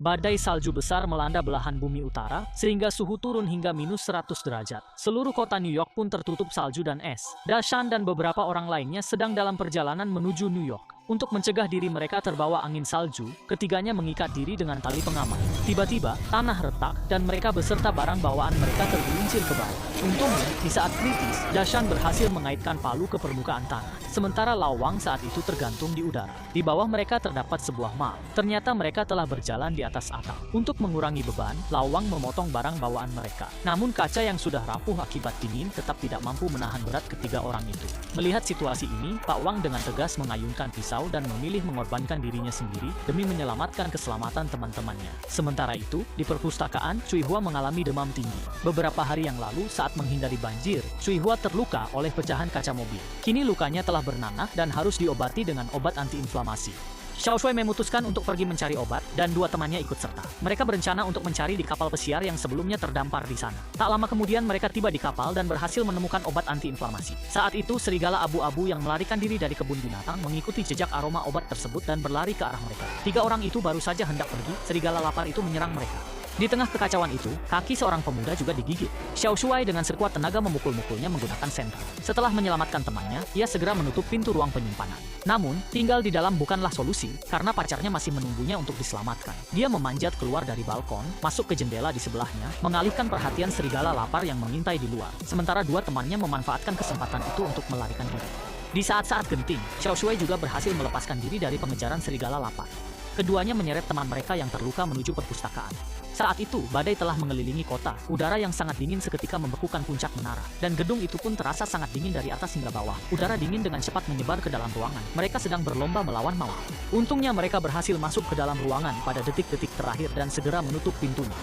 Badai salju besar melanda belahan bumi utara, sehingga suhu turun hingga minus 100 derajat. Seluruh kota New York pun tertutup salju dan es. Dashan dan beberapa orang lainnya sedang dalam perjalanan menuju New York. Untuk mencegah diri mereka terbawa angin salju, ketiganya mengikat diri dengan tali pengaman. Tiba-tiba, tanah retak, dan mereka beserta barang bawaan mereka tergelincir ke bawah. Untungnya, di saat kritis, Dashan berhasil mengaitkan palu ke permukaan tanah. Sementara Lawang saat itu tergantung di udara. Di bawah mereka terdapat sebuah mall. Ternyata mereka telah berjalan di atas atap. Untuk mengurangi beban, Lawang memotong barang bawaan mereka. Namun kaca yang sudah rapuh akibat dingin tetap tidak mampu menahan berat ketiga orang itu. Melihat situasi ini, Pak Wang dengan tegas mengayunkan pisau dan memilih mengorbankan dirinya sendiri demi menyelamatkan keselamatan teman-temannya. Sementara itu, di perpustakaan, Cui Hua mengalami demam tinggi. Beberapa hari yang lalu, saat menghindari banjir, Cui Hua terluka oleh pecahan kaca mobil. Kini lukanya telah bernanah dan harus diobati dengan obat antiinflamasi. Xiao Shui memutuskan untuk pergi mencari obat, dan dua temannya ikut serta. Mereka berencana untuk mencari di kapal pesiar yang sebelumnya terdampar di sana. Tak lama kemudian mereka tiba di kapal dan berhasil menemukan obat antiinflamasi. Saat itu serigala abu-abu yang melarikan diri dari kebun binatang mengikuti jejak aroma obat tersebut dan berlari ke arah mereka. Tiga orang itu baru saja hendak pergi, serigala lapar itu menyerang mereka. Di tengah kekacauan itu, kaki seorang pemuda juga digigit. Xiao Shuai dengan sekuat tenaga memukul-mukulnya menggunakan senter. Setelah menyelamatkan temannya, ia segera menutup pintu ruang penyimpanan. Namun, tinggal di dalam bukanlah solusi, karena pacarnya masih menunggunya untuk diselamatkan. Dia memanjat keluar dari balkon, masuk ke jendela di sebelahnya, mengalihkan perhatian serigala lapar yang mengintai di luar. Sementara dua temannya memanfaatkan kesempatan itu untuk melarikan diri. Di saat-saat genting, Xiao Shuai juga berhasil melepaskan diri dari pengejaran serigala lapar. Keduanya menyeret teman mereka yang terluka menuju perpustakaan. Saat itu, badai telah mengelilingi kota. Udara yang sangat dingin seketika membekukan puncak menara. Dan gedung itu pun terasa sangat dingin dari atas hingga bawah. Udara dingin dengan cepat menyebar ke dalam ruangan. Mereka sedang berlomba melawan maut. Untungnya mereka berhasil masuk ke dalam ruangan pada detik-detik terakhir dan segera menutup pintunya.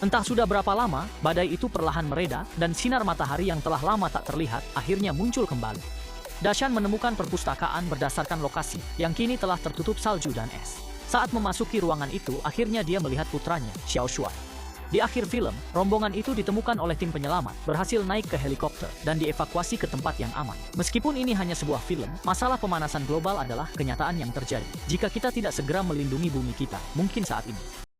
Entah sudah berapa lama, badai itu perlahan mereda, dan sinar matahari yang telah lama tak terlihat akhirnya muncul kembali. Dashan menemukan perpustakaan berdasarkan lokasi, yang kini telah tertutup salju dan es. Saat memasuki ruangan itu, akhirnya dia melihat putranya, Xiao Shuai. Di akhir film, rombongan itu ditemukan oleh tim penyelamat, berhasil naik ke helikopter, dan dievakuasi ke tempat yang aman. Meskipun ini hanya sebuah film, masalah pemanasan global adalah kenyataan yang terjadi. Jika kita tidak segera melindungi bumi kita, mungkin saat ini